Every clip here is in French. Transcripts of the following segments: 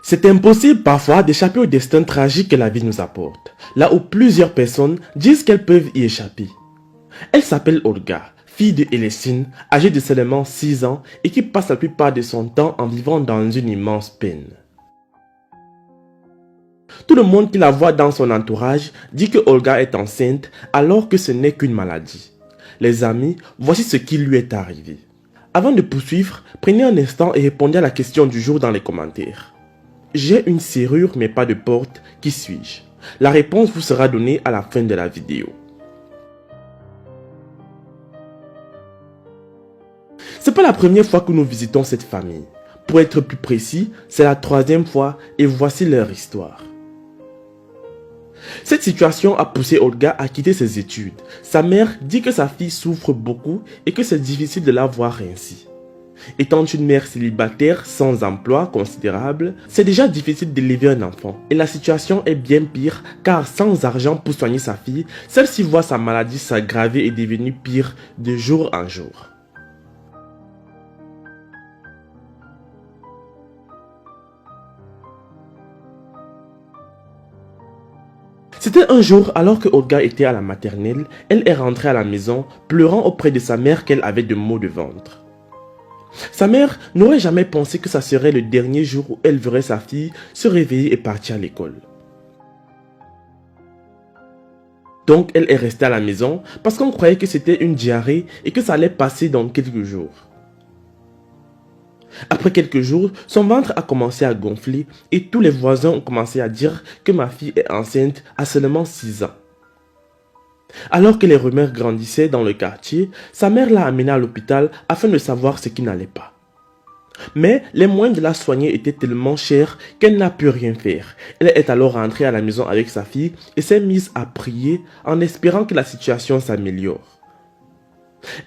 C'est impossible parfois d'échapper au destin tragique que la vie nous apporte, là où plusieurs personnes disent qu'elles peuvent y échapper. Elle s'appelle Olga, fille de Elessine, âgée de seulement 6 ans et qui passe la plupart de son temps en vivant dans une immense peine. Tout le monde qui la voit dans son entourage dit que Olga est enceinte alors que ce n'est qu'une maladie. Les amis, voici ce qui lui est arrivé. Avant de poursuivre, prenez un instant et répondez à la question du jour dans les commentaires. J'ai une serrure mais pas de porte, qui suis-je? La réponse vous sera donnée à la fin de la vidéo. C'est pas la première fois que nous visitons cette famille. Pour être plus précis, c'est la 3e fois et voici leur histoire. Cette situation a poussé Olga à quitter ses études. Sa mère dit que sa fille souffre beaucoup et que c'est difficile de la voir ainsi. Étant une mère célibataire sans emploi considérable, c'est déjà difficile d'élever un enfant. Et la situation est bien pire car sans argent pour soigner sa fille, celle-ci voit sa maladie s'aggraver et devenir pire de jour en jour. C'était un jour alors que Olga était à la maternelle, elle est rentrée à la maison pleurant auprès de sa mère qu'elle avait de maux de ventre. Sa mère n'aurait jamais pensé que ça serait le dernier jour où elle verrait sa fille se réveiller et partir à l'école. Donc elle est restée à la maison parce qu'on croyait que c'était une diarrhée et que ça allait passer dans quelques jours. Après quelques jours, son ventre a commencé à gonfler et tous les voisins ont commencé à dire que ma fille est enceinte à seulement 6 ans. Alors que les rumeurs grandissaient dans le quartier, sa mère l'a amenée à l'hôpital afin de savoir ce qui n'allait pas. Mais les moyens de la soigner étaient tellement chers qu'elle n'a pu rien faire. Elle est alors rentrée à la maison avec sa fille et s'est mise à prier en espérant que la situation s'améliore.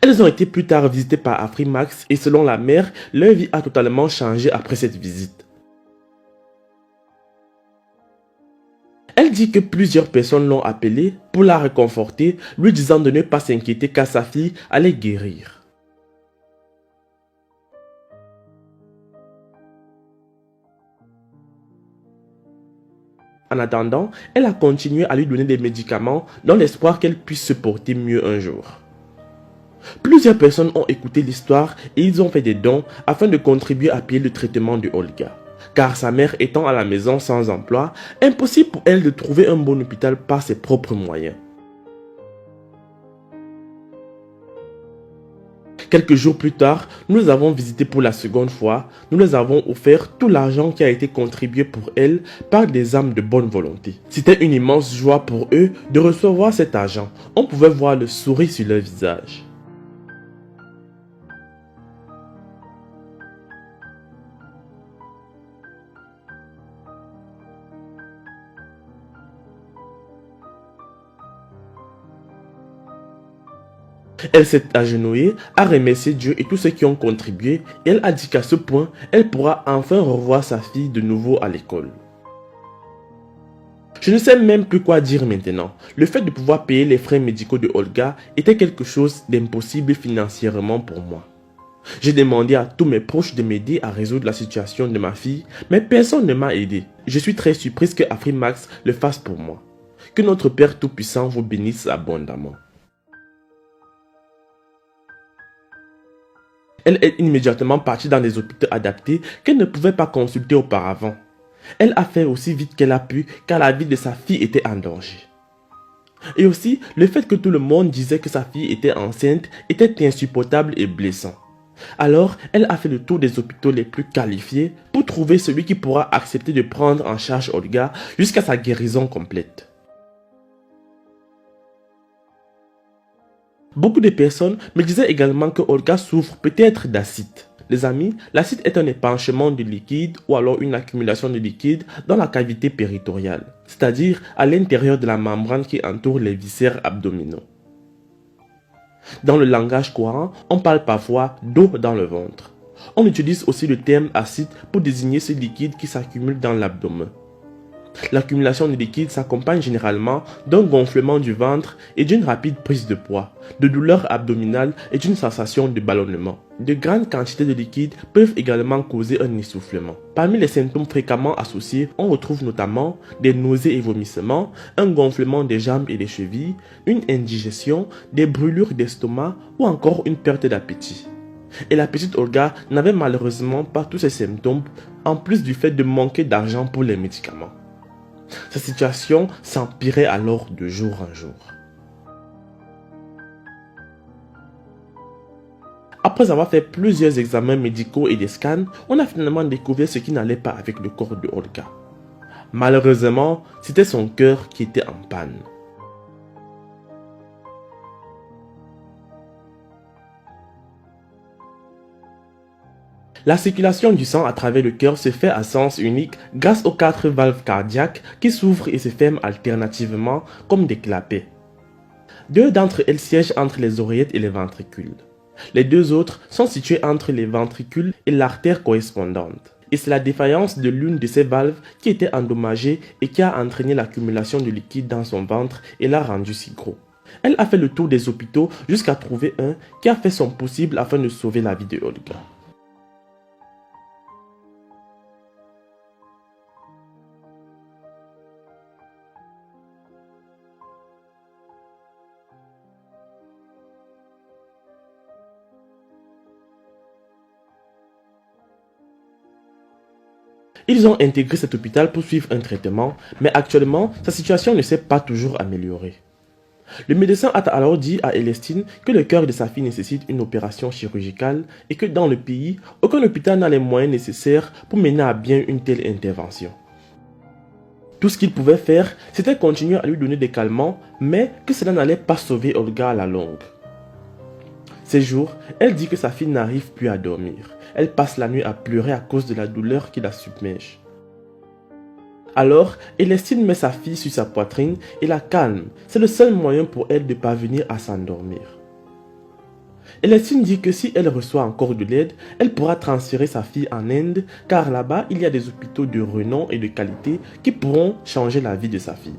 Elles ont été plus tard visitées par Afrimax et selon la mère, leur vie a totalement changé après cette visite. Elle dit que plusieurs personnes l'ont appelée pour la réconforter, lui disant de ne pas s'inquiéter car sa fille allait guérir. En attendant, elle a continué à lui donner des médicaments dans l'espoir qu'elle puisse se porter mieux un jour. Plusieurs personnes ont écouté l'histoire et ils ont fait des dons afin de contribuer à payer le traitement de Olga. Car sa mère étant à la maison sans emploi, impossible pour elle de trouver un bon hôpital par ses propres moyens. Quelques jours plus tard, nous les avons visitées pour la seconde fois. Nous les avons offert tout l'argent qui a été contribué pour elles par des âmes de bonne volonté. C'était une immense joie pour eux de recevoir cet argent. On pouvait voir le sourire sur leur visage. Elle s'est agenouillée, a remercié Dieu et tous ceux qui ont contribué et elle a dit qu'à ce point, elle pourra enfin revoir sa fille de nouveau à l'école. Je ne sais même plus quoi dire maintenant. Le fait de pouvoir payer les frais médicaux de Olga était quelque chose d'impossible financièrement pour moi. J'ai demandé à tous mes proches de m'aider à résoudre la situation de ma fille, mais personne ne m'a aidé. Je suis très surprise que Afrimax le fasse pour moi. Que notre Père Tout-Puissant vous bénisse abondamment. Elle est immédiatement partie dans des hôpitaux adaptés qu'elle ne pouvait pas consulter auparavant. Elle a fait aussi vite qu'elle a pu car la vie de sa fille était en danger. Et aussi, le fait que tout le monde disait que sa fille était enceinte était insupportable et blessant. Alors, elle a fait le tour des hôpitaux les plus qualifiés pour trouver celui qui pourra accepter de prendre en charge Olga jusqu'à sa guérison complète. Beaucoup de personnes me disaient également que Olga souffre peut-être d'acide. Les amis, l'acide est un épanchement de liquide ou alors une accumulation de liquide dans la cavité péritoriale, c'est-à-dire à l'intérieur de la membrane qui entoure les viscères abdominaux. Dans le langage courant, on parle parfois d'eau dans le ventre. On utilise aussi le terme acide pour désigner ce liquide qui s'accumule dans l'abdomen. L'accumulation de liquide s'accompagne généralement d'un gonflement du ventre et d'une rapide prise de poids, de douleurs abdominales et d'une sensation de ballonnement. De grandes quantités de liquide peuvent également causer un essoufflement. Parmi les symptômes fréquemment associés, on retrouve notamment des nausées et vomissements, un gonflement des jambes et des chevilles, une indigestion, des brûlures d'estomac ou encore une perte d'appétit. Et la petite Olga n'avait malheureusement pas tous ces symptômes, en plus du fait de manquer d'argent pour les médicaments. Sa situation s'empirait alors de jour en jour. Après avoir fait plusieurs examens médicaux et des scans, on a finalement découvert ce qui n'allait pas avec le corps de Olga. Malheureusement, c'était son cœur qui était en panne. La circulation du sang à travers le cœur se fait à sens unique grâce aux 4 valves cardiaques qui s'ouvrent et se ferment alternativement comme des clapets. 2 d'entre elles siègent entre les oreillettes et les ventricules. Les 2 autres sont situées entre les ventricules et l'artère correspondante. Et c'est la défaillance de l'une de ces valves qui était endommagée et qui a entraîné l'accumulation de liquide dans son ventre et l'a rendu si gros. Elle a fait le tour des hôpitaux jusqu'à trouver un qui a fait son possible afin de sauver la vie de Olga. Ils ont intégré cet hôpital pour suivre un traitement, mais actuellement, sa situation ne s'est pas toujours améliorée. Le médecin a alors dit à Elestine que le cœur de sa fille nécessite une opération chirurgicale et que dans le pays, aucun hôpital n'a les moyens nécessaires pour mener à bien une telle intervention. Tout ce qu'il pouvait faire, c'était continuer à lui donner des calmants, mais que cela n'allait pas sauver Olga à la longue. Ces jours, elle dit que sa fille n'arrive plus à dormir. Elle passe la nuit à pleurer à cause de la douleur qui la submerge. Alors, Elestine met sa fille sur sa poitrine et la calme. C'est le seul moyen pour elle de parvenir à s'endormir. Elestine dit que si elle reçoit encore de l'aide, elle pourra transférer sa fille en Inde, car là-bas, il y a des hôpitaux de renom et de qualité qui pourront changer la vie de sa fille.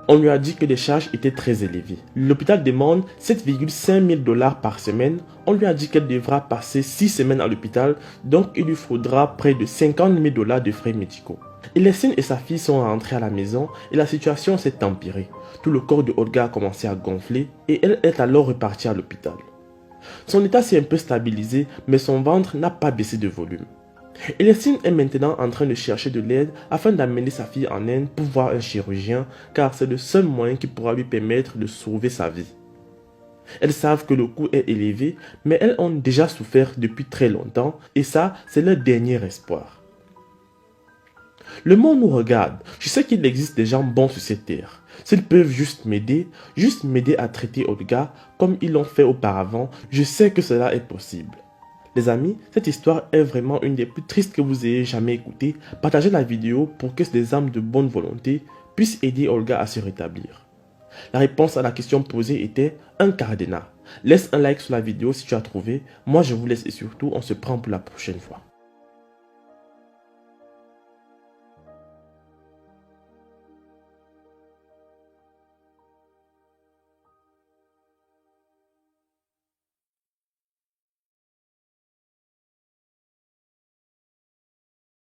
On lui a dit que les charges étaient très élevées. L'hôpital demande 7,5 000 $ par semaine. On lui a dit qu'elle devra passer 6 semaines à l'hôpital, donc il lui faudra près de 50 000 $ de frais médicaux. Elestine et sa fille sont rentrées à la maison et la situation s'est empirée. Tout le corps de Olga a commencé à gonfler et elle est alors repartie à l'hôpital. Son état s'est un peu stabilisé, mais son ventre n'a pas baissé de volume. Elestine est maintenant en train de chercher de l'aide afin d'amener sa fille en Inde pour voir un chirurgien, car c'est le seul moyen qui pourra lui permettre de sauver sa vie. Elles savent que le coût est élevé, mais elles ont déjà souffert depuis très longtemps et ça, c'est leur dernier espoir. Le monde nous regarde. Je sais qu'il existe des gens bons sur cette terre. S'ils peuvent juste m'aider à traiter Olga comme ils l'ont fait auparavant, je sais que cela est possible. Les amis, cette histoire est vraiment une des plus tristes que vous ayez jamais écoutées. Partagez la vidéo pour que des âmes de bonne volonté puissent aider Olga à se rétablir. La réponse à la question posée était un cadenas. Laisse un like sur la vidéo si tu as trouvé. Moi je vous laisse et surtout on se prend pour la prochaine fois.